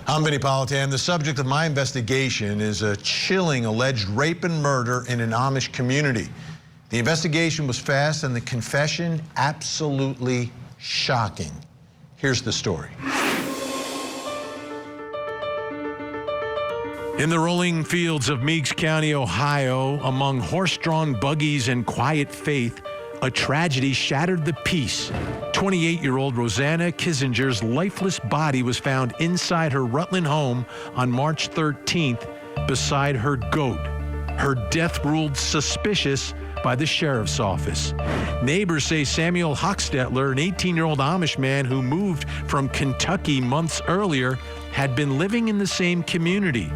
I'm Vinnie Politan. The subject of my investigation is a chilling alleged rape and murder in an Amish community. The investigation was fast and the confession absolutely shocking. Here's the story. In the rolling fields of Meigs County, Ohio, among horse-drawn buggies and quiet faith, a tragedy shattered the peace. 28-year-old Rosanna Kinsinger's lifeless body was found inside her Rutland home on March 13th beside her goat. Her death ruled suspicious by the sheriff's office. Neighbors say Samuel Hochstetler, an 18-year-old Amish man who moved from Kentucky months earlier, had been living in the same community.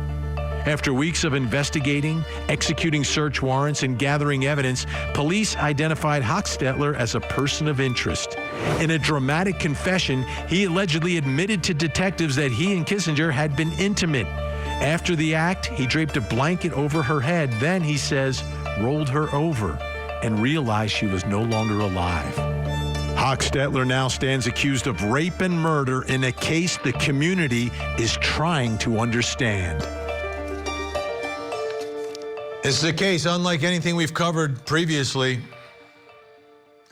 After weeks of investigating, executing search warrants, and gathering evidence, police identified Hochstetler as a person of interest. In a dramatic confession, he allegedly admitted to detectives that he and Kinsinger had been intimate. After the act, he draped a blanket over her head, then, he says, rolled her over and realized she was no longer alive. Hochstetler now stands accused of rape and murder in a case the community is trying to understand. This is a case unlike anything we've covered previously,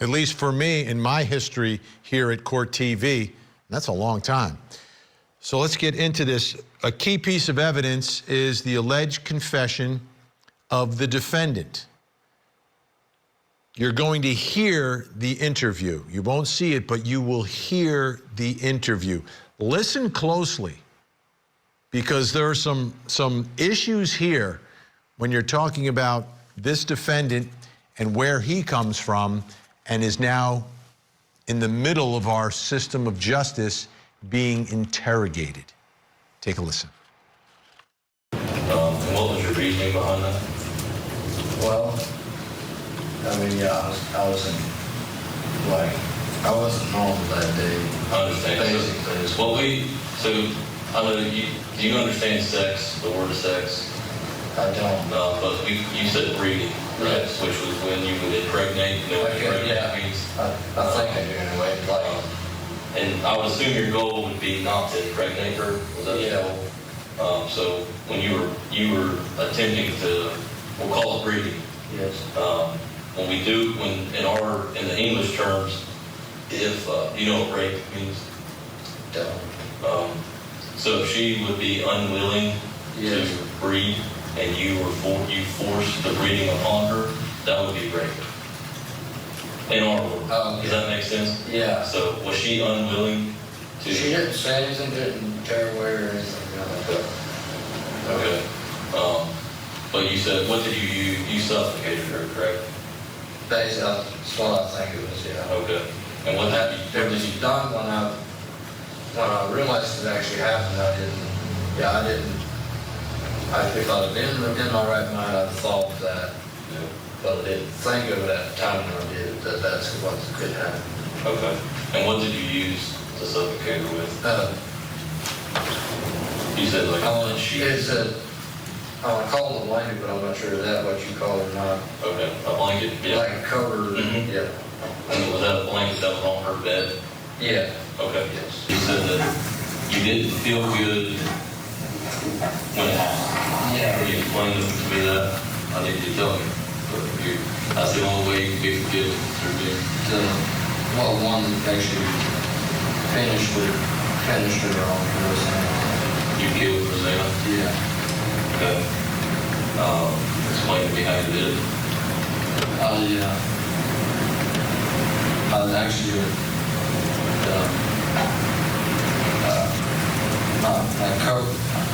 at least for me in my history here at Court TV. That's a long time. So let's get into this. A key piece of evidence is the alleged confession of the defendant. You're going to hear the interview. You won't see it, but you will hear the interview. Listen closely, because there are some issues here when you're talking about this defendant and where he comes from and is now in the middle of our system of justice being interrogated. Take a listen. And what was your reasoning behind that? Well, I mean, yeah, I wasn't normal that day. I understand. Basically. I know do you understand sex, the word of sex? I don't. But you said breeding, right? Yes. Which was when you would impregnate. You know what impregnate means? I think I do anyway. And I would assume your goal would be not to impregnate her. Was that the goal? So when you were attempting to, we'll call it breeding. Yes. When in the English terms, if you know what rape means? Don't. So if she would be unwilling Yes. to breed, and you forced the breeding upon her, that would be rape. In our world. Does that make sense? Yeah. So was she unwilling to? She didn't say anything, didn't tear away or anything like that. Okay. But you said, what did you use? You suffocated her, correct? Basically, that's what I think it was, yeah. Okay. And what happened? It was done when I realized it actually happened. If I'd have been in my right mind, I'd have thought that, but I didn't think of it at the time when I did it, that's what could happen. Okay. And what did you use to suffocate her with? You said like a sheet? I call it a blanket, but I'm not sure is that what you call it or not. Okay, a blanket, yeah. Like a cover, yeah. And was that a blanket that was on her bed? Yeah. Okay. Yes. You said that you didn't feel good when it happened. Yeah. Can you explain to me that? I need you to tell me. That's the only way you can be forgiven through being. One actually finished her on Rosanna. You killed Rosanna? Yeah. Okay. Explain to me how you did it. Yeah. I was actually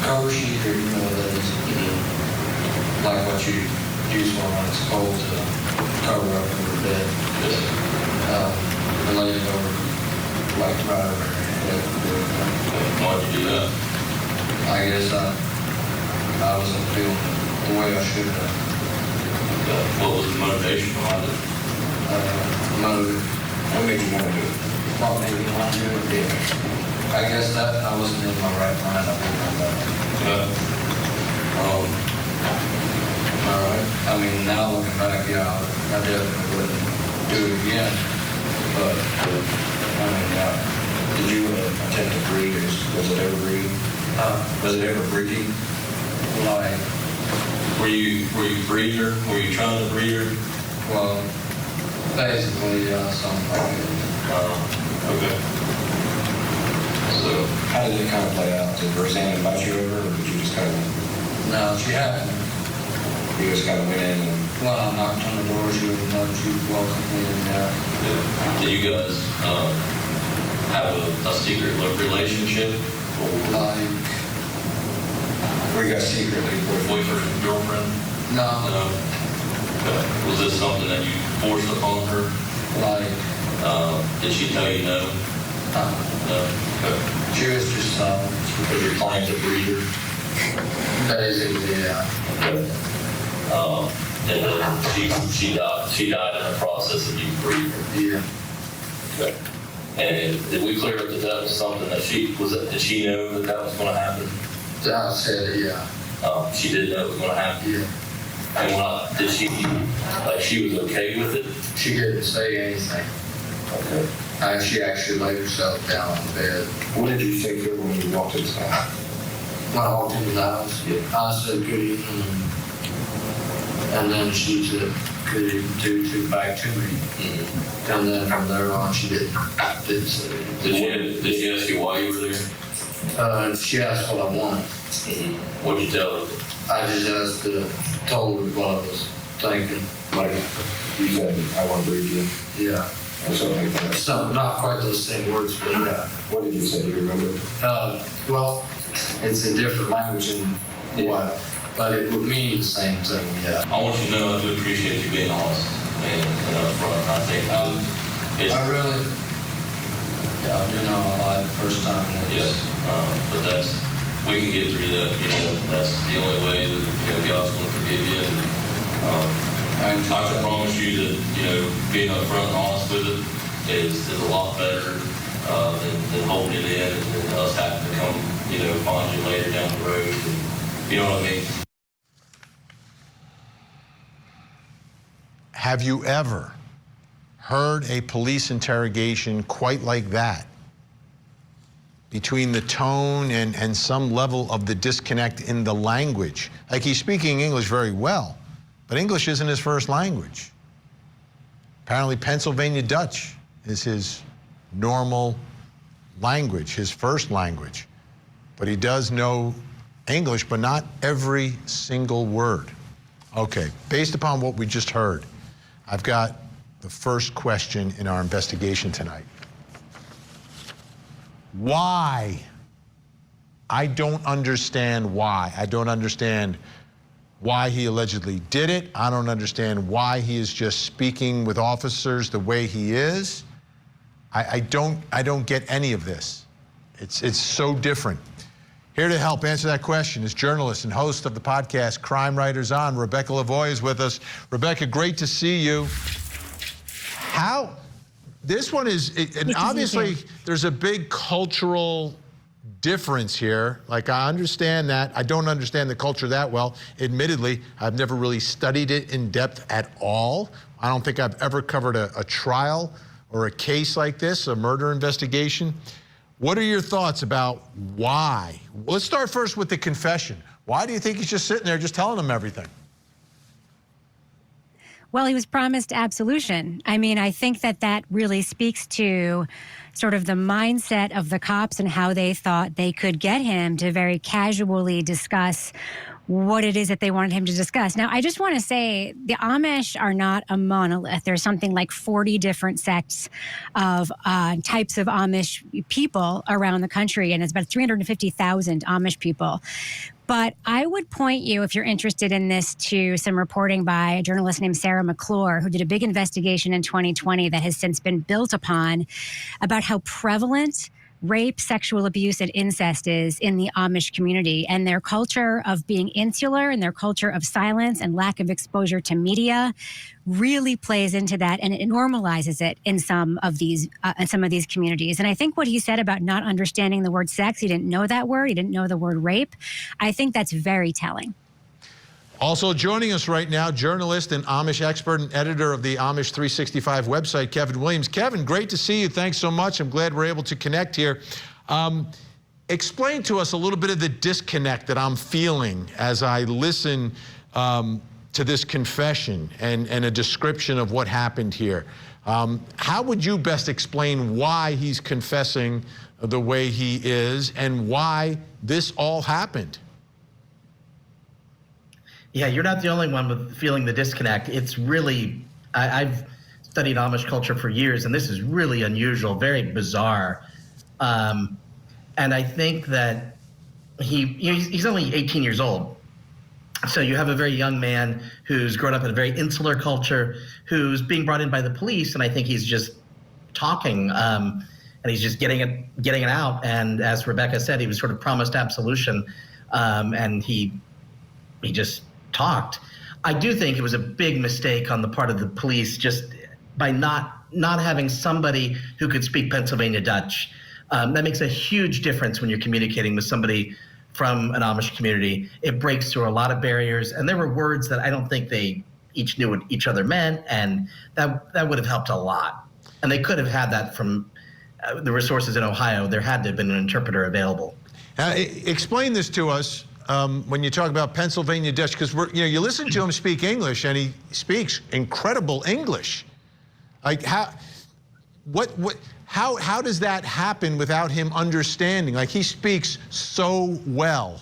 cover sheet, or that is like what you use when it's cold to cover up your bed. I laid it over, like right over her head. Why'd you do that? I guess I wasn't feeling the way I should have. What was the motivation behind it? What made you want to do it? What made me want to do it? Yeah. I guess that I wasn't in my right mind. I didn't know that. All right. I mean, now looking back, yeah, I definitely wouldn't do it again. But I mean, did you attempt to breed? Was it ever breed? Was it ever breeding? Like, Were you breeder? Were you trying to breed her? well, basically, something like that. Okay. So, How did it kind of play out? Did Rosanna invite you over, or did you just kind of, No, she hadn't. you just kind of went in and, Well, I knocked on the door, she wouldn't know, she welcomed me in there. did you guys have a secret relationship? Like, were you guys secretly Boyfriend and girlfriend? no, No. Okay. Was this something that you forced upon her? like, Did she tell you no? No. Okay. she was just, Was your client a breeder? basically, yeah. Okay. And then she died in the process of you breeding her. Yeah. Okay. And did we clear up that that was something that did she know that was going to happen? I said, yeah. She did know it was going to happen. Yeah. And did she was okay with it? She didn't say anything. Okay. She actually laid herself down on the bed. what did you say to her when you walked into the house? When I walked into the house, I said, good evening. And then she said, good evening, too, back to me. And then from there on, she didn't say anything. Did she ask you why you were there? She asked what I wanted. What'd you tell her? I just told her what I was thinking. Like, you said, I want to breed you, Yeah. or something like that. So, not quite those same words, but yeah. What did you say? Do you remember? Well, it's a different language and what, but it would mean the same thing, yeah. I want you to know I do appreciate you being honest and upfront. I think it's I really, yeah, I do know I lied the first time. yes, but we can get through that. That's the only way that God's going to forgive you. And I can promise you that being upfront and honest with it is a lot better than holding it in and us having to come find you later down the road. And, you know what I mean? Have you ever heard a police interrogation quite like that? Between the tone and some level of the disconnect in the language. Like, he's speaking English very well, but English isn't his first language. Apparently Pennsylvania Dutch is his normal language, his first language. But he does know English, but not every single word. Okay, based upon what we just heard, I've got the first question in our investigation tonight. Why? I don't understand why. I don't understand why he allegedly did it. I don't understand why he is just speaking with officers the way he is. I don't get any of this. It's so different. Here to help answer that question is journalist and host of the podcast Crime Writers On, Rebecca Lavoie is with us. Rebecca, great to see you. This one is, and obviously there's a big cultural difference here. Like, I understand that. I don't understand the culture that well. Admittedly, I've never really studied it in depth at all. I don't think I've ever covered a trial or a case like this, a murder investigation. What are your thoughts about why? Let's start first with the confession. Why do you think he's just sitting there just telling them everything? Well, he was promised absolution. I mean, I think that really speaks to sort of the mindset of the cops and how they thought they could get him to very casually discuss what it is that they wanted him to discuss. Now, I just want to say the Amish are not a monolith. There's something like 40 different sects of types of Amish people around the country, and it's about 350,000 Amish people. But I would point you, if you're interested in this, to some reporting by a journalist named Sarah McClure, who did a big investigation in 2020 that has since been built upon about how prevalent rape, sexual abuse, and incest is in the Amish community, and their culture of being insular and their culture of silence and lack of exposure to media really plays into that, and it normalizes it in some of these communities. And I think what he said about not understanding the word sex, he didn't know that word, he didn't know the word rape, I think that's very telling. Also joining us right now, journalist and Amish expert and editor of the Amish 365 website, Kevin Williams. Kevin, great to see you. Thanks so much. I'm glad we're able to connect here. Explain to us a little bit of the disconnect that I'm feeling as I listen to this confession and a description of what happened here. How would you best explain why he's confessing the way he is and why this all happened? Yeah, you're not the only one with feeling the disconnect. It's really, I've studied Amish culture for years, and this is really unusual, very bizarre. And I think that he's only 18 years old. So you have a very young man who's grown up in a very insular culture, who's being brought in by the police, and I think he's just talking, and he's just getting it out. And as Rebecca said, he was sort of promised absolution, and he just talked. I do think it was a big mistake on the part of the police just by not having somebody who could speak Pennsylvania Dutch. That makes a huge difference when you're communicating with somebody from an Amish community. It breaks through a lot of barriers, and there were words that I don't think they each knew what each other meant, and that would have helped a lot. And they could have had that from the resources in Ohio. There had to have been an interpreter available. Explain this to us when you talk about Pennsylvania Dutch, because you listen to him speak English, and he speaks incredible English. Like how does that happen without him understanding? Like, he speaks so well.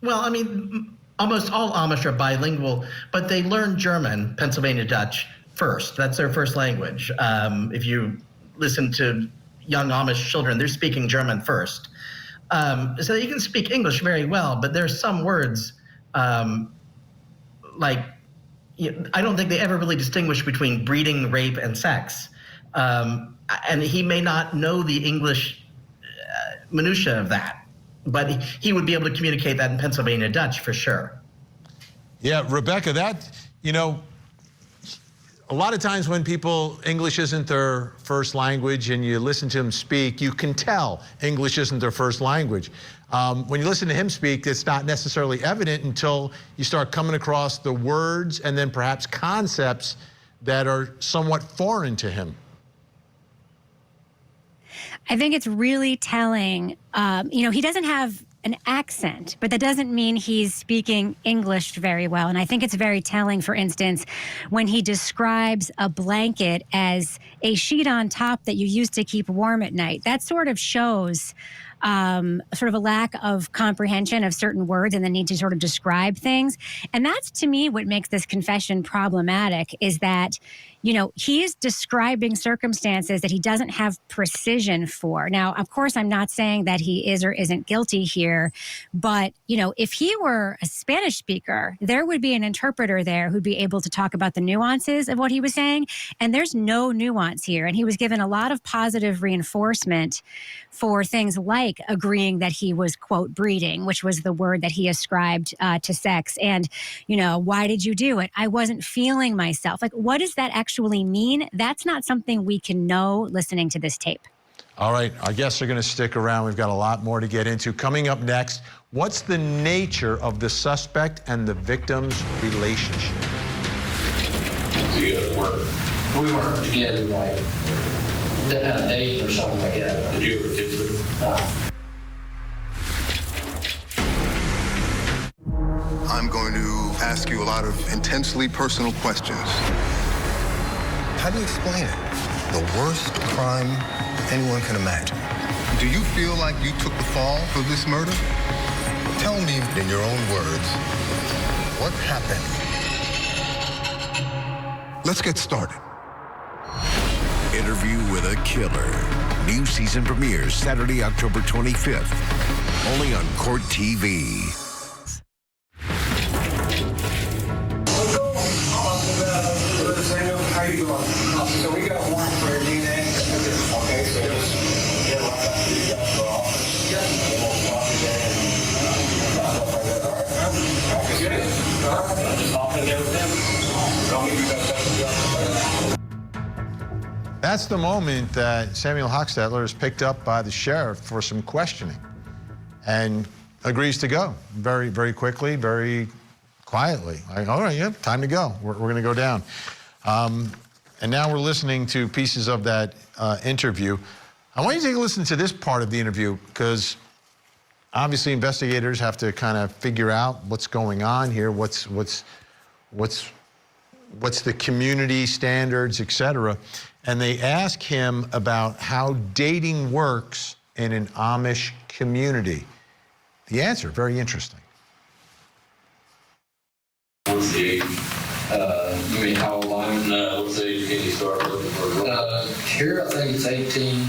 Well, I mean, almost all Amish are bilingual, but they learn German, Pennsylvania Dutch, first. That's their first language. If you listen to young Amish children, they're speaking German first. So you can speak English very well, but there's some words like, I don't think they ever really distinguish between breeding, rape, and sex. And he may not know the English minutia of that, but he would be able to communicate that in Pennsylvania Dutch for sure. Yeah, Rebecca, a lot of times when English isn't their first language and you listen to them speak, you can tell English isn't their first language. When you listen to him speak, it's not necessarily evident until you start coming across the words and then perhaps concepts that are somewhat foreign to him. I think it's really telling. He doesn't have an accent, but that doesn't mean he's speaking English very well. And I think it's very telling, for instance, when he describes a blanket as a sheet on top that you use to keep warm at night. That sort of shows sort of a lack of comprehension of certain words and the need to sort of describe things. And that's, to me, what makes this confession problematic, is that, he's describing circumstances that he doesn't have precision for. Now, of course, I'm not saying that he is or isn't guilty here, but, if he were a Spanish speaker, there would be an interpreter there who'd be able to talk about the nuances of what he was saying. And there's no nuance here. And he was given a lot of positive reinforcement for things like agreeing that he was, quote, breeding, which was the word that he ascribed to sex. And, why did you do it? I wasn't feeling myself. Like, what does that actually mean? That's not something we can know listening to this tape. All right, our guests are going to stick around. We've got a lot more to get into. Coming up next, what's the nature of the suspect and the victim's relationship? So you guys work? We weren't together like a date or something like that. Did you ever kiss her? I'm going to ask you a lot of intensely personal questions. How do you explain it? The worst crime anyone can imagine. Do you feel like you took the fall for this murder? Tell me in your own words, what happened? Let's get started. Interview with a Killer. New season premieres Saturday, October 25th. Only on Court TV. How you doing? So we got a warrant for your DNA. Okay, so just get like that. You got to go off. Yeah. Just off and everything. Don't give you that. That's the moment that Samuel Hochstetler is picked up by the sheriff for some questioning and agrees to go very, very quickly, very quietly. Like, all right, yeah, time to go. We're going to go down. And now we're listening to pieces of that interview. I want you to take a listen to this part of the interview because obviously investigators have to kind of figure out what's going on here, what's the community standards, et cetera. And they ask him about how dating works in an Amish community. The answer, very interesting. What's the age? You mean how old I am? No, what's the age can you start looking for a girl? Here I think it's 18.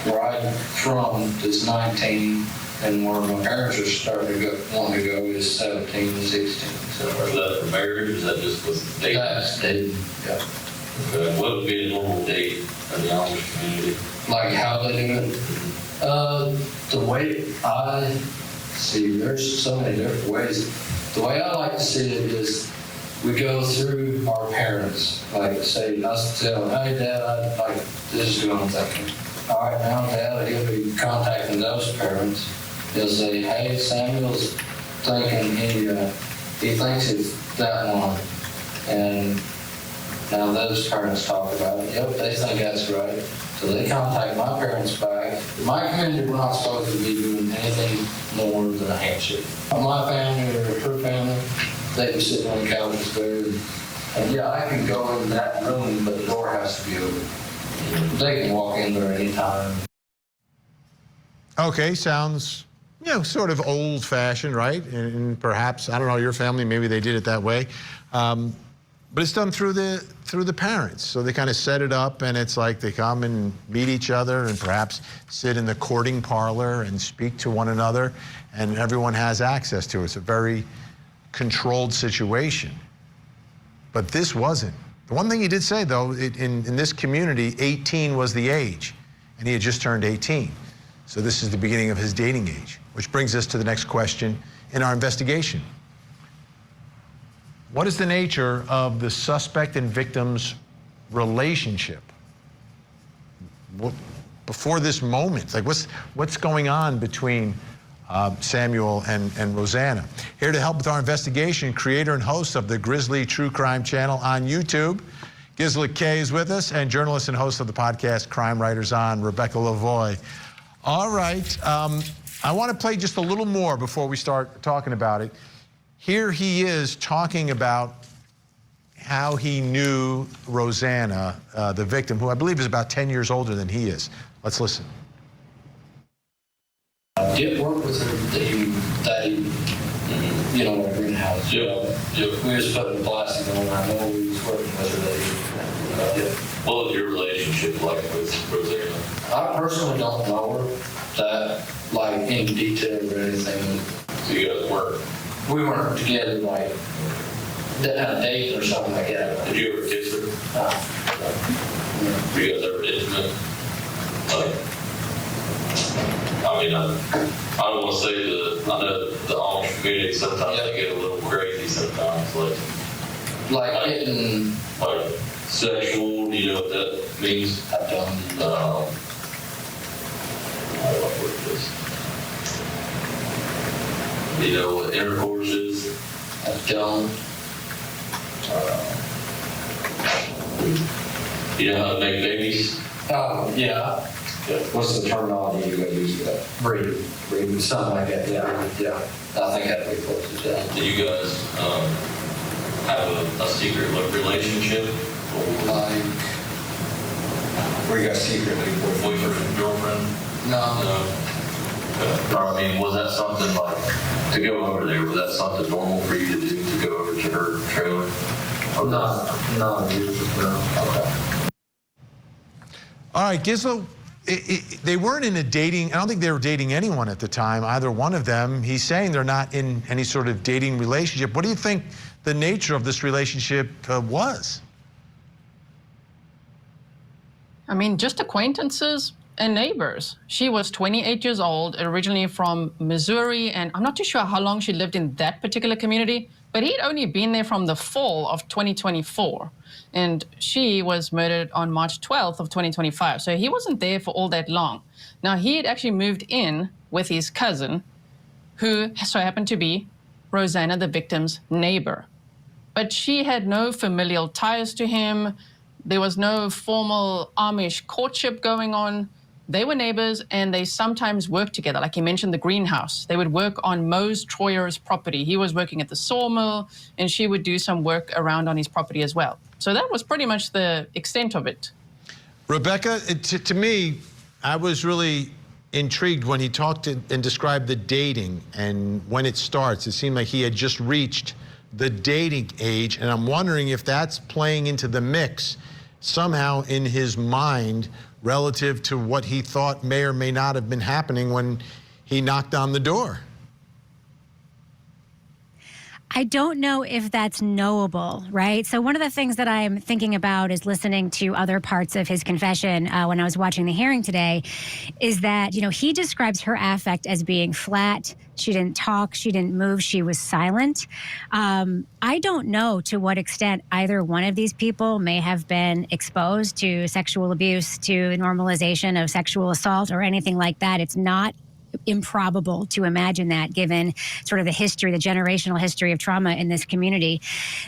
Where I'm from, it's 19. And where my parents are starting to want to go is 17 and 16. So is that for marriage, or is that just with dating? That's dating, yeah. Okay. What would be a normal date in the Amish community? Like how they do it? The way I see, there's so many different ways. The way I like to see it is we go through our parents. Like say, us tell them, hey Dad, I'd like this is what I'm thinking. All right, now Dad, he'll be contacting those parents. He'll say, hey, Samuel's thinking he thinks it's that one. And now those parents talk about it. Yep, they think that's right. So they contact my parents back. In my community, we're not supposed to be doing anything more than a handshake. My family or her family, they can sit on the couches there. And yeah, I can go in that room, but the door has to be open. They can walk in there anytime. Okay, sounds, sort of old-fashioned, right? And perhaps, I don't know, your family, maybe they did it that way. But it's done through the parents. So they kind of set it up, and it's like they come and meet each other and perhaps sit in the courting parlor and speak to one another, and everyone has access to it. It's a very controlled situation. But this wasn't. The one thing he did say, though, in this community, 18 was the age, and he had just turned 18. So this is the beginning of his dating age, which brings us to the next question in our investigation. What is the nature of the suspect and victim's relationship? Before this moment, like what's going on between Samuel and Rosanna? Here to help with our investigation, creator and host of the Grizzly True Crime channel on YouTube, Gisela Kay is with us, and journalist and host of the podcast Crime Writers On, Rebecca Lavoie. All right, I want to play just a little more before we start talking about it. Here he is talking about how he knew Rosanna, the victim, who I believe is about 10 years older than he is. Let's listen. I did work with her that evening, at the greenhouse. We was putting plastic on. I know we was working with her that evening. What was your relationship like with Rosanna? I personally don't know her that, like, in detail or anything. So you guys weren't? We weren't together, like, a date or something like that. Did you ever kiss her? Were you guys ever intimate? I mean, I don't want to say I know the Amish community sometimes they get a little crazy sometimes, like hitting, like sexual. Do you know what that means? I don't. I don't know what it is. Do you know what intercourse is? I don't. You know how to make babies? Oh, yeah. What's the terminology you would use for that? Breeding, something like that. Yeah. I think that'd be close to that. Do you guys have a secret relationship? Like, We got secretly Boyfriend and girlfriend? no. Or, I mean, was that something like, to go over there, was that something normal for you to do, to go over to her trailer? Or No. Okay. All right, Gisela, they weren't in a dating, I don't think they were dating anyone at the time, either one of them. He's saying they're not in any sort of dating relationship. What do you think the nature of this relationship was? I mean, just acquaintances and neighbors. She was 28 years old, originally from Missouri, and I'm not too sure how long she lived in that particular community, but he'd only been there from the fall of 2024. And she was murdered on March 12th of 2025. So he wasn't there for all that long. Now, he had actually moved in with his cousin, who so happened to be Rosanna, the victim's neighbor. But she had no familial ties to him. There was no formal Amish courtship going on. they were neighbors and they sometimes worked together. Like he mentioned the greenhouse. They would work on Mose Troyer's property. He was working at the sawmill and she would do some work around on his property as well. So that was pretty much the extent of it. Rebecca, to me, I was really intrigued when he talked and described the dating and when it starts. It seemed like he had just reached the dating age, and I'm wondering if that's playing into the mix somehow in his mind relative to what he thought may or may not have been happening when he knocked on the door. I don't know if that's knowable, right? So one of the things that I'm thinking about is listening to other parts of his confession when I was watching the hearing today, is that, you know, he describes her affect as being flat. She didn't talk. She didn't move. She was silent. I don't know to what extent either one of these people may have been exposed to sexual abuse, to normalization of sexual assault or anything like that. It's not improbable to imagine that, given sort of the history, the generational history of trauma in this community.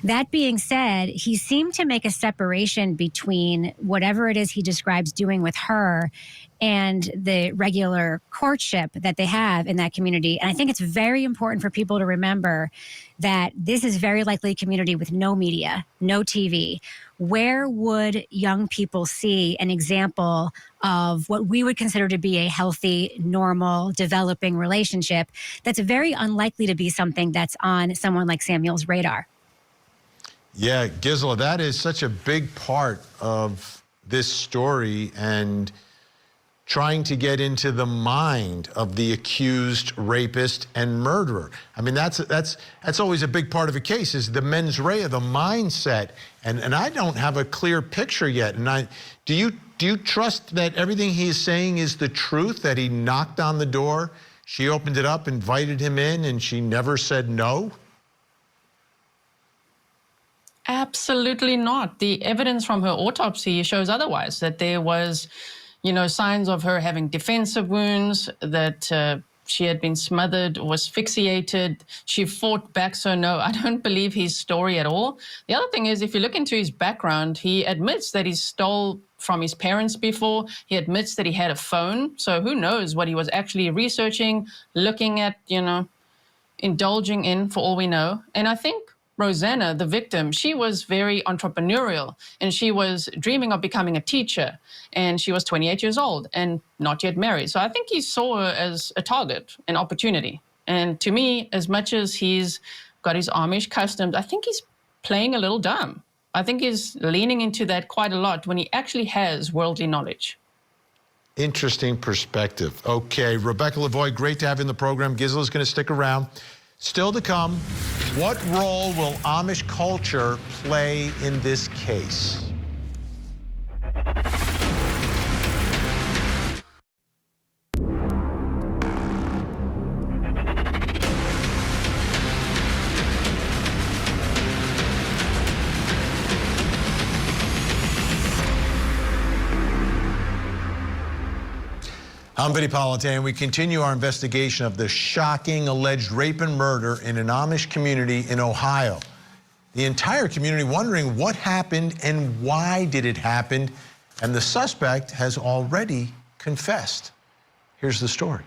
That being said, he seemed to make a separation between whatever it is he describes doing with her and the regular courtship that they have in that community. And I think it's very important for people to remember that this is very likely a community with no media, no TV. Where would young people see an example of what we would consider to be a healthy, normal, developing relationship that's very unlikely to be something that's on someone like Samuel's radar? Yeah, Gisela, that is such a big part of this story, and trying to get into the mind of the accused rapist and murderer. I mean, that's always a big part of a case, is the mens rea, the mindset. And I don't have a clear picture yet. And do you trust that everything he is saying is the truth, that he knocked on the door, she opened it up, invited him in, and she never said no? Absolutely not. The evidence from her autopsy shows otherwise, that there was, you know, signs of her having defensive wounds, that she had been smothered, was asphyxiated. She fought back, so no, I don't believe his story at all. The other thing is, if you look into his background, he admits that he stole from his parents before. He admits that he had a phone, so who knows what he was actually researching, looking at, you know, indulging in, for all we know. And I think Rosanna, the victim, she was very entrepreneurial, and she was dreaming of becoming a teacher, and she was 28 years old and not yet married. So I think he saw her as a target, an opportunity. And to me, as much as he's got his Amish customs, I think he's playing a little dumb. I think he's leaning into that quite a lot when he actually has worldly knowledge. Interesting perspective. Okay, Rebecca Lavoie, great to have you in the program. Gisela's going to stick around. Still to come, what role will Amish culture play in this case? I'm Vinnie Politan, and we continue our investigation of the shocking alleged rape and murder in an Amish community in Ohio. The entire community wondering what happened and why did it happen, and the suspect has already confessed. Here's the story.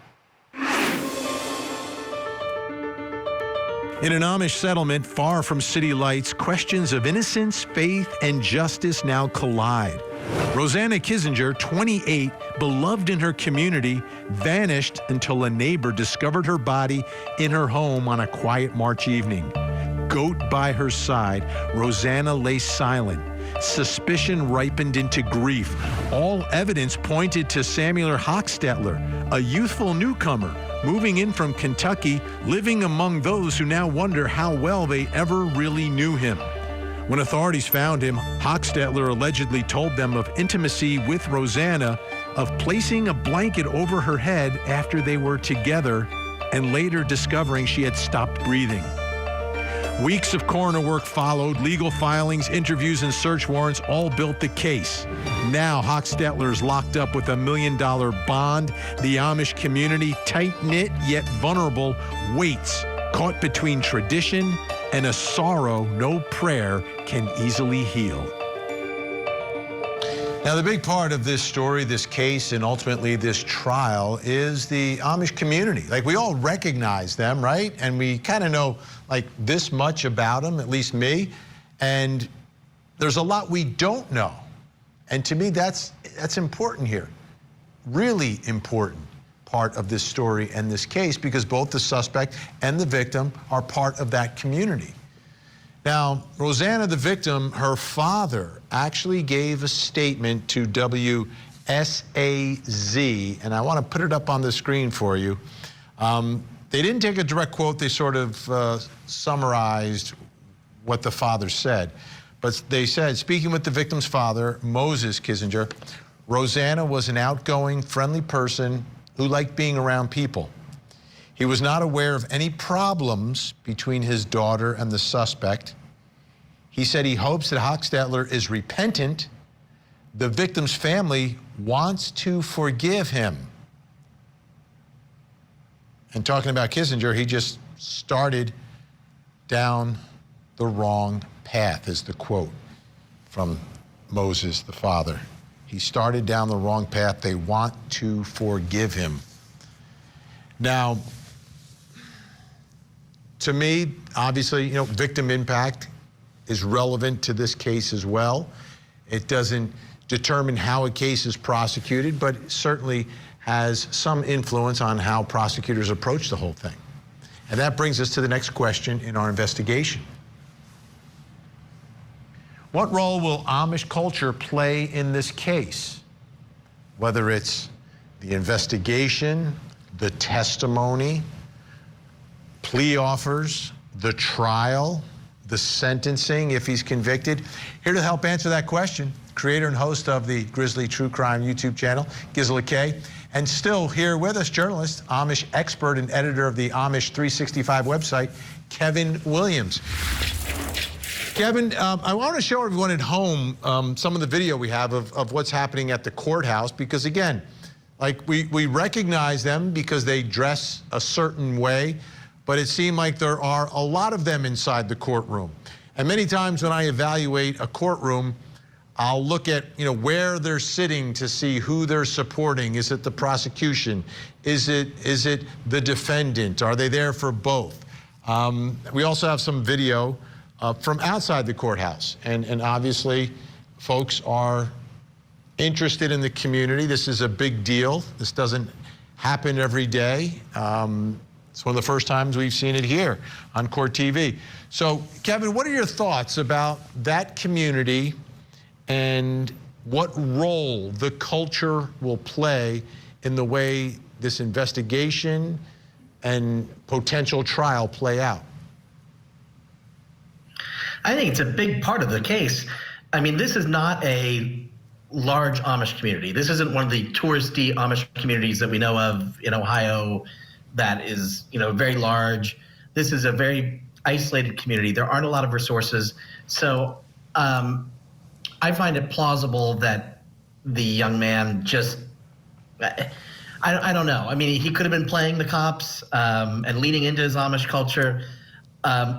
In an Amish settlement far from city lights, questions of innocence, faith, and justice now collide. Rosanna Kinsinger, 28, beloved in her community, vanished until a neighbor discovered her body in her home on a quiet March evening. Goat by her side, Rosanna lay silent. Suspicion ripened into grief. All evidence pointed to Samuel Hochstetler, a youthful newcomer moving in from Kentucky, living among those who now wonder how well they ever really knew him. When authorities found him, Hochstetler allegedly told them of intimacy with Rosanna, of placing a blanket over her head after they were together, and later discovering she had stopped breathing. Weeks of coroner work followed, legal filings, interviews, and search warrants all built the case. Now Hochstetler is locked up with $1 million bond. The Amish community, tight-knit yet vulnerable, waits, caught between tradition and a sorrow no prayer can easily heal. Now, the big part of this story, this case, and ultimately this trial is the Amish community. Like, we all recognize them, right? And we kind of know, like, this much about them, at least me. And there's a lot we don't know. And to me, that's important here. Really important part of this story and this case, because both the suspect and the victim are part of that community. Now, Rosanna, the victim, her father actually gave a statement to WSAZ, and I want to put it up on the screen for you. They didn't take a direct quote. They sort of summarized what the father said. But they said, speaking with the victim's father, Moses Kinsinger, Rosanna was an outgoing, friendly person who liked being around people. He was not aware of any problems between his daughter and the suspect. He said he hopes that Hochstetler is repentant. The victim's family wants to forgive him. And talking about Kinsinger, he just started down the wrong path, is the quote from Moses, the father. He started down the wrong path. They want to forgive him. Now, to me, obviously, you know, victim impact is relevant to this case as well. It doesn't determine how a case is prosecuted, but it certainly has some influence on how prosecutors approach the whole thing. And that brings us to the next question in our investigation. What role will Amish culture play in this case? Whether it's the investigation, the testimony, plea offers, the trial, the sentencing if he's convicted. Here to help answer that question, creator and host of the Grizzly True Crime YouTube channel, Gisela K. And still here with us, journalist, Amish expert and editor of the Amish 365 website, Kevin Williams. Kevin, I want to show everyone at home some of the video we have of what's happening at the courthouse, because again, like we recognize them because they dress a certain way, but it seemed like there are a lot of them inside the courtroom. And many times when I evaluate a courtroom, I'll look at, you know, where they're sitting to see who they're supporting. Is it the prosecution? Is it the defendant? Are they there for both? We also have some video from outside the courthouse. And obviously, folks are interested in the community. This is a big deal. This doesn't happen every day. It's one of the first times we've seen it here on Court TV. So, Kevin, what are your thoughts about that community and what role the culture will play in the way this investigation and potential trial play out? I think it's a big part of the case. I mean, this is not a large Amish community. This isn't one of the touristy Amish communities that we know of in Ohio that is, you know, very large. This is a very isolated community. There aren't a lot of resources. So I find it plausible that the young man just, I don't know. I mean, he could have been playing the cops and leaning into his Amish culture,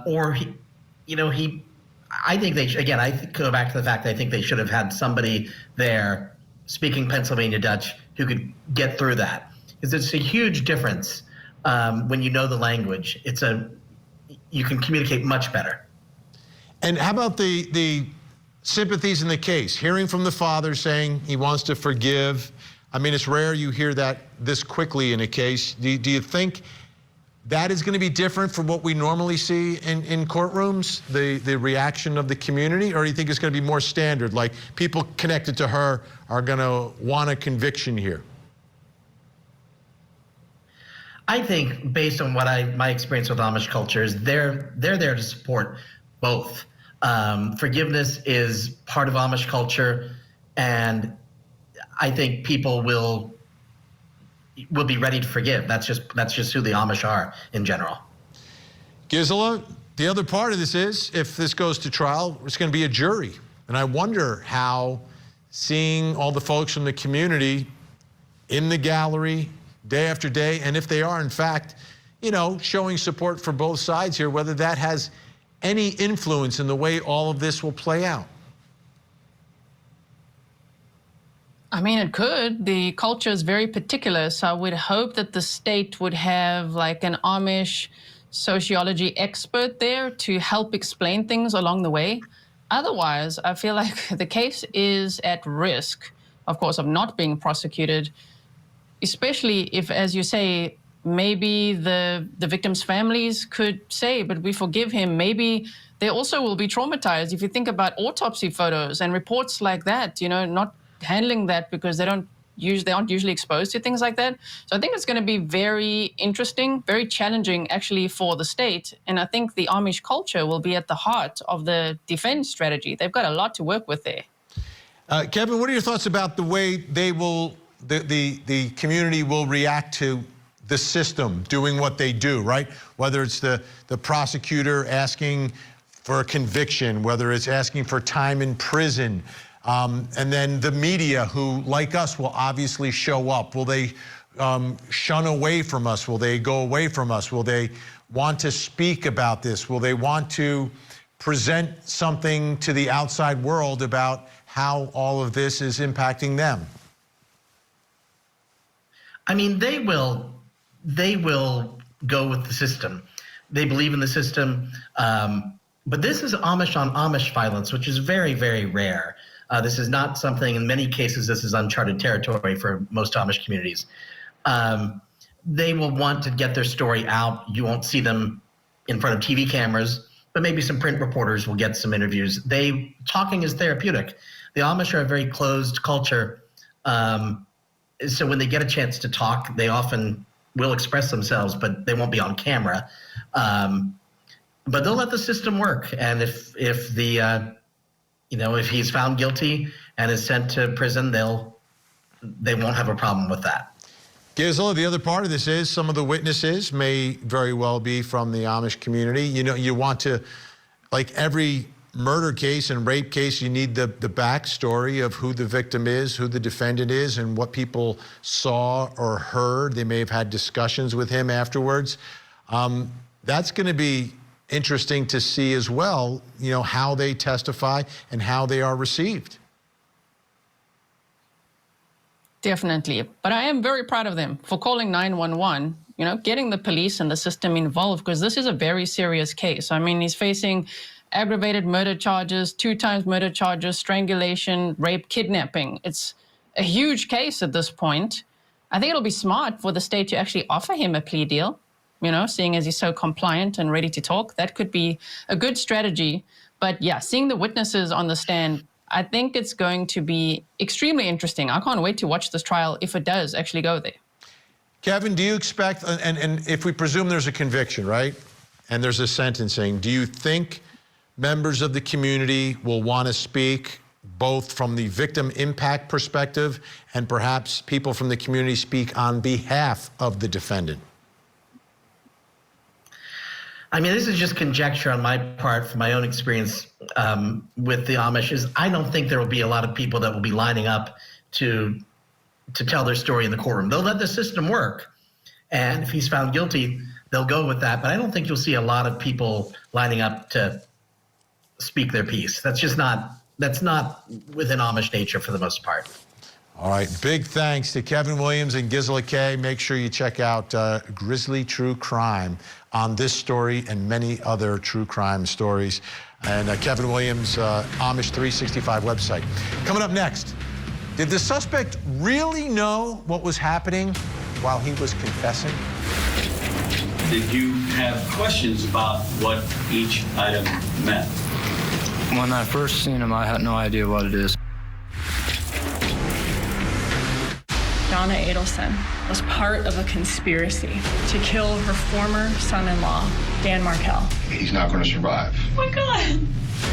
or he, you know, I think they, again, I go back to the fact that I think they should have had somebody there speaking Pennsylvania Dutch who could get through that. Because it's a huge difference when you know the language. You can communicate much better. And how about the sympathies in the case? Hearing from the father saying he wants to forgive. I mean, it's rare you hear that this quickly in a case. Do you think that is going to be different from what we normally see in courtrooms, the reaction of the community? Or do you think it's going to be more standard, like people connected to her are going to want a conviction here? I think, based on what my experience with Amish culture is, they're there to support both. Forgiveness is part of Amish culture, and I think people will be ready to forgive. That's just who the Amish are in general. Gisela, the other part of this is, if this goes to trial, it's going to be a jury. And I wonder how seeing all the folks from the community in the gallery day after day, and if they are, in fact, you know, showing support for both sides here, whether that has any influence in the way all of this will play out. I mean, it could. The culture is very particular, so I would hope that the state would have like an Amish sociology expert there to help explain things along the way. Otherwise, I feel like the case is at risk, of course, of not being prosecuted, especially if, as you say, maybe the victims' families could say, but we forgive him. Maybe they also will be traumatized. If you think about autopsy photos and reports like that, you know, not handling that because they aren't usually exposed to things like that. So I think it's going to be very interesting, very challenging actually for the state. And I think the Amish culture will be at the heart of the defense strategy. They've got a lot to work with there. Kevin, what are your thoughts about the way they will, the community will react to the system doing what they do, right? Whether it's the prosecutor asking for a conviction, whether it's asking for time in prison, and then the media who, like us, will obviously show up. Will they shun away from us? Will they go away from us? Will they want to speak about this? Will they want to present something to the outside world about how all of this is impacting them? I mean, they will go with the system. They believe in the system. But this is Amish on Amish violence, which is very, very rare. This is not something, in many cases, this is uncharted territory for most Amish communities. They will want to get their story out. You won't see them in front of TV cameras, but maybe some print reporters will get some interviews. Talking is therapeutic. The Amish are a very closed culture. So when they get a chance to talk, they often will express themselves, but they won't be on camera. But they'll let the system work. And if he's found guilty and is sent to prison, they won't have a problem with that. Gisela, the other part of this is some of the witnesses may very well be from the Amish community. You know, you want to, like every murder case and rape case, you need the backstory of who the victim is, who the defendant is, and what people saw or heard. They may have had discussions with him afterwards. That's going to be interesting to see as well, you know, how they testify and how they are received. Definitely. But I am very proud of them for calling 911, you know, getting the police and the system involved, because this is a very serious case. I mean, he's facing aggravated murder charges, 2 times murder charges, strangulation, rape, kidnapping. It's a huge case at this point. I think it'll be smart for the state to actually offer him a plea deal, you know, seeing as he's so compliant and ready to talk. That could be a good strategy. But yeah, seeing the witnesses on the stand, I think it's going to be extremely interesting. I can't wait to watch this trial if it does actually go there. Kevin, do you expect, and if we presume there's a conviction, right, and there's a sentencing, do you think members of the community will want to speak both from the victim impact perspective and perhaps people from the community speak on behalf of the defendant? I mean, this is just conjecture on my part from my own experience with the Amish. I don't think there will be a lot of people that will be lining up to tell their story in the courtroom. They'll let the system work. And if he's found guilty, they'll go with that. But I don't think you'll see a lot of people lining up to speak their piece. That's not within Amish nature for the most part. All right, big thanks to Kevin Williams and Gisela Kay. Make sure you check out Grizzly True Crime on this story and many other true crime stories. And Kevin Williams, Amish 365 website. Coming up next, did the suspect really know what was happening while he was confessing? Did you have questions about what each item meant? When I first seen him, I had no idea what it is. Donna Adelson was part of a conspiracy to kill her former son-in-law, Dan Markell. He's not going to survive. Oh my God.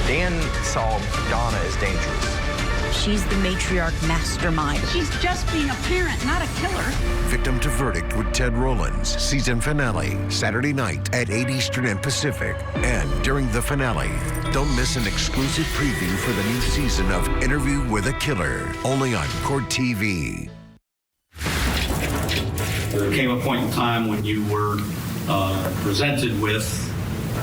Dan saw Donna as dangerous. She's the matriarch mastermind. She's just being a parent, not a killer. Victim to Verdict with Ted Rollins. Season finale, Saturday night at 8 Eastern and Pacific. And during the finale, don't miss an exclusive preview for the new season of Interview with a Killer, only on Court TV. There came a point in time when you were presented with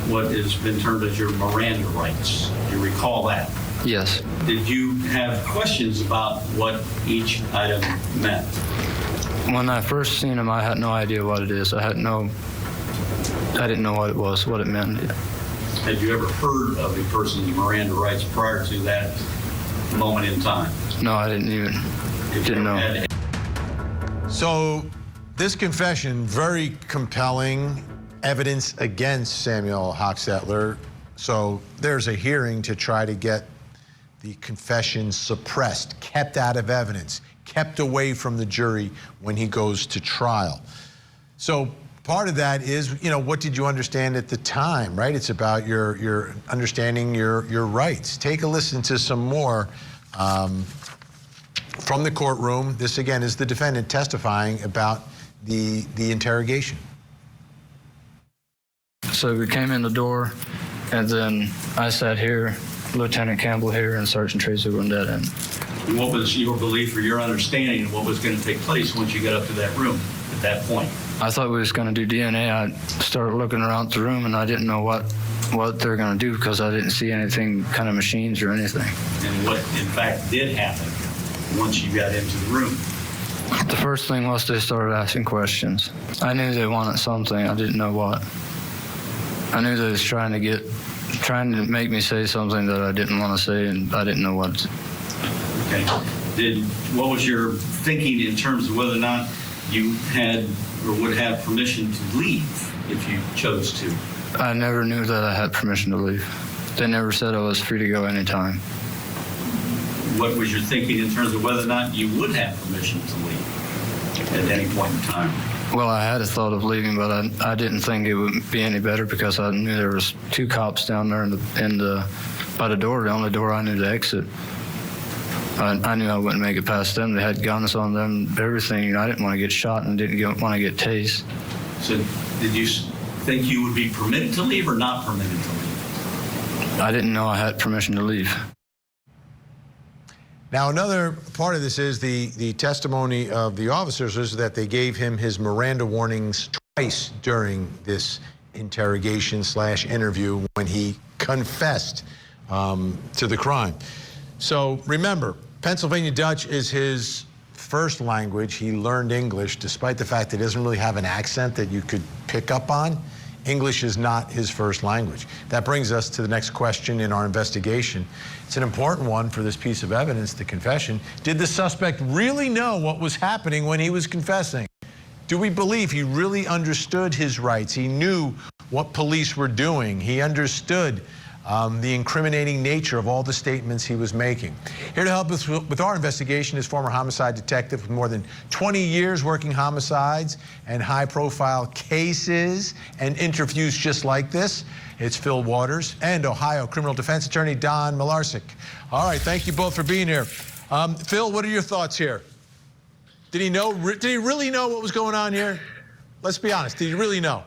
what has been termed as your Miranda rights. Do you recall that? Yes. Did you have questions about what each item meant? When I first seen him, I had no idea what it is. I didn't know what it was, what it meant. Had you ever heard of a person's Miranda rights prior to that moment in time? No, I didn't know. So this confession, very compelling evidence against Samuel Hochstetler. So there's a hearing to try to get the confession suppressed, kept out of evidence, kept away from the jury when he goes to trial. So part of that is, what did you understand at the time, right? It's about your understanding your rights. Take a listen to some more from the courtroom. This, again, is the defendant testifying about the interrogation. So we came in the door, and then I sat here, Lieutenant Campbell here, and Sergeant Tracy were on that end. And what was your belief or your understanding of what was going to take place once you got up to that room at that point? I thought we was going to do DNA. I started looking around the room, and I didn't know what they were going to do because I didn't see anything, kind of machines or anything. And what, in fact, did happen once you got into the room? The first thing was they started asking questions. I knew they wanted something. I didn't know what. I knew they was trying to make me say something that I didn't want to say, and I didn't know what. Okay. What was your thinking in terms of whether or not you had or would have permission to leave if you chose to? I never knew that I had permission to leave. They never said I was free to go anytime. What was your thinking in terms of whether or not you would have permission to leave at any point in time? Well, I had a thought of leaving, but I didn't think it would be any better because I knew there was 2 cops down there by the door, the only door I knew to exit. I knew I wouldn't make it past them. They had guns on them, everything. I didn't want to get shot and didn't want to get tased. So did you think you would be permitted to leave or not permitted to leave? I didn't know I had permission to leave. Now, another part of this is the testimony of the officers is that they gave him his Miranda warnings twice during this interrogation/interview when he confessed to the crime. So remember, Pennsylvania Dutch is his first language. He learned English, despite the fact that he doesn't really have an accent that you could pick up on. English is not his first language. That brings us to the next question in our investigation. It's an important one for this piece of evidence, the confession. Did the suspect really know what was happening when he was confessing? Do we believe he really understood his rights? He knew what police were doing. He understood the incriminating nature of all the statements he was making. Here to help us with our investigation is former homicide detective with more than 20 years working homicides and high-profile cases and interviews just like this. It's Phil Waters and Ohio criminal defense attorney Don Milarczyk. All right, thank you both for being here. Phil, what are your thoughts here? Did he really know what was going on here? Let's be honest. Did he really know?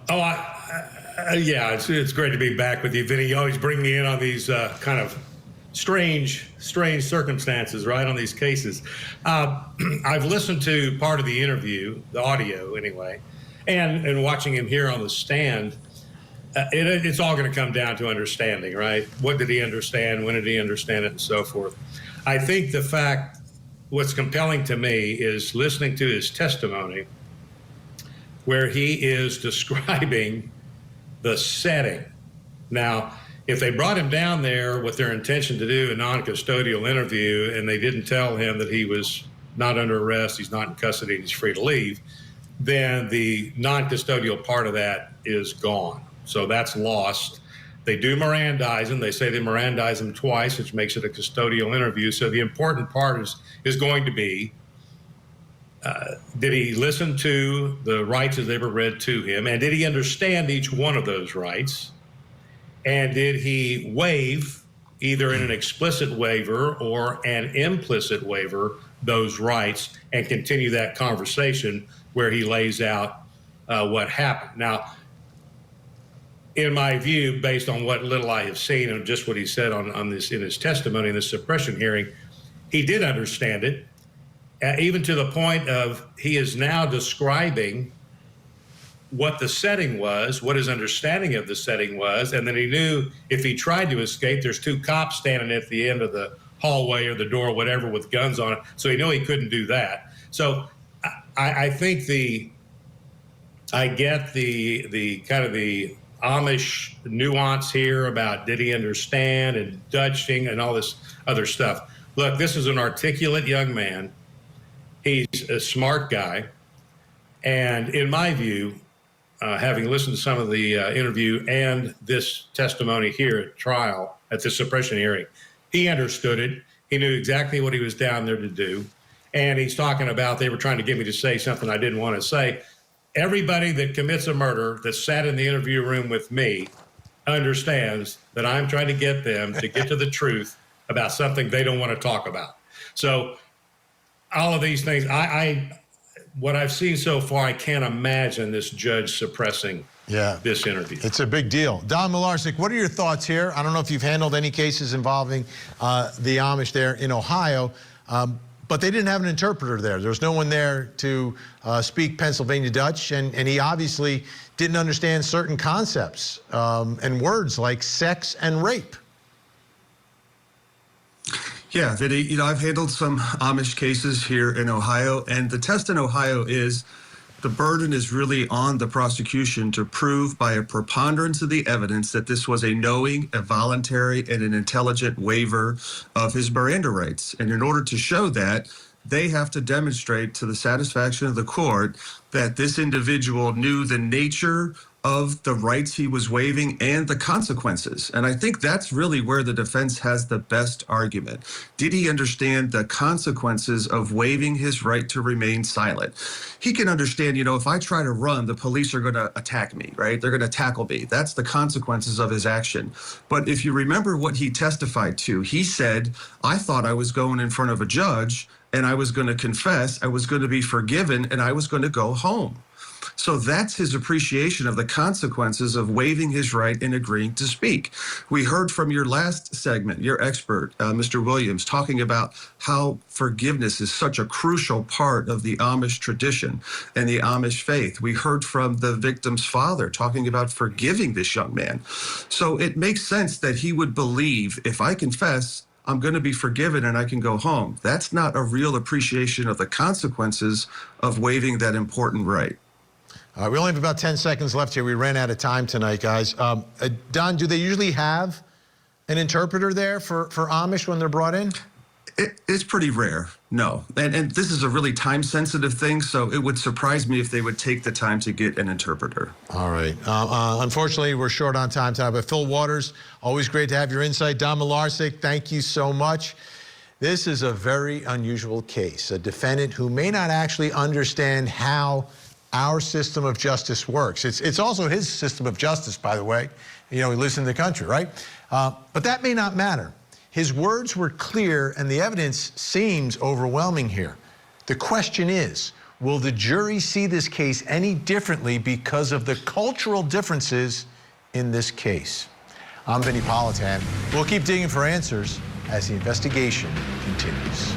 Yeah, it's great to be back with you, Vinny. You always bring me in on these kind of strange circumstances, right, on these cases. I've listened to part of the interview, the audio anyway, and watching him here on the stand. It's all going to come down to understanding, right? What did he understand? When did he understand it? And so forth. I think what's compelling to me is listening to his testimony where he is describing the setting. Now, if they brought him down there with their intention to do a non-custodial interview and they didn't tell him that he was not under arrest, he's not in custody, he's free to leave, then the non-custodial part of that is gone. So that's lost. They do Mirandize him. They say they Mirandize him twice, which makes it a custodial interview. So the important part is going to be, did he listen to the rights as they were read to him? And did he understand each one of those rights? And did he waive, either in an explicit waiver or an implicit waiver, those rights and continue that conversation where he lays out what happened? Now, in my view, based on what little I have seen and just what he said on this in his testimony in this suppression hearing, he did understand it. Even to the point of he is now describing what the setting was, what his understanding of the setting was, and then he knew if he tried to escape, there's 2 cops standing at the end of the hallway or the door or whatever with guns on it, so he knew he couldn't do that. So I think I get the kind of the Amish nuance here about did he understand and Dutching and all this other stuff. Look, this is an articulate young man. He's a smart guy. And in my view, having listened to some of the interview and this testimony here at trial, at the suppression hearing, he understood it. He knew exactly what he was down there to do. And he's talking about they were trying to get me to say something I didn't want to say. Everybody that commits a murder that sat in the interview room with me understands that I'm trying to get them to get to the truth about something they don't want to talk about. So all of these things, what I've seen so far, I can't imagine this judge suppressing this interview. It's a big deal. Don Milarczyk, what are your thoughts here? I don't know if you've handled any cases involving the Amish there in Ohio, but they didn't have an interpreter there. There was no one there to speak Pennsylvania Dutch, and he obviously didn't understand certain concepts and words like sex and rape. Yeah, Vinny, I've handled some Amish cases here in Ohio, and the test in Ohio is the burden is really on the prosecution to prove by a preponderance of the evidence that this was a knowing, a voluntary, and an intelligent waiver of his Miranda rights. And in order to show that, they have to demonstrate to the satisfaction of the court that this individual knew the nature of the rights he was waiving and the consequences. And I think that's really where the defense has the best argument. Did he understand the consequences of waiving his right to remain silent? He can understand, if I try to run, the police are going to attack me, right? They're going to tackle me. That's the consequences of his action. But if you remember what he testified to, he said, I thought I was going in front of a judge and I was going to confess, I was going to be forgiven, and I was going to go home. So that's his appreciation of the consequences of waiving his right and agreeing to speak. We heard from your last segment, your expert, Mr. Williams, talking about how forgiveness is such a crucial part of the Amish tradition and the Amish faith. We heard from the victim's father talking about forgiving this young man. So it makes sense that he would believe, if I confess, I'm going to be forgiven and I can go home. That's not a real appreciation of the consequences of waiving that important right. We only have about 10 seconds left here. We ran out of time tonight, guys. Don, do they usually have an interpreter there for Amish when they're brought in? It's pretty rare, no. And this is a really time-sensitive thing, so it would surprise me if they would take the time to get an interpreter. All right. Unfortunately, we're short on time tonight, but Phil Waters, always great to have your insight. Don Milarczyk, thank you so much. This is a very unusual case, a defendant who may not actually understand how our system of justice works. It's also his system of justice, by the way. He lives in the country, right? But that may not matter. His words were clear, and the evidence seems overwhelming here. The question is, will the jury see this case any differently because of the cultural differences in this case? I'm Vinnie Politan. We'll keep digging for answers as the investigation continues.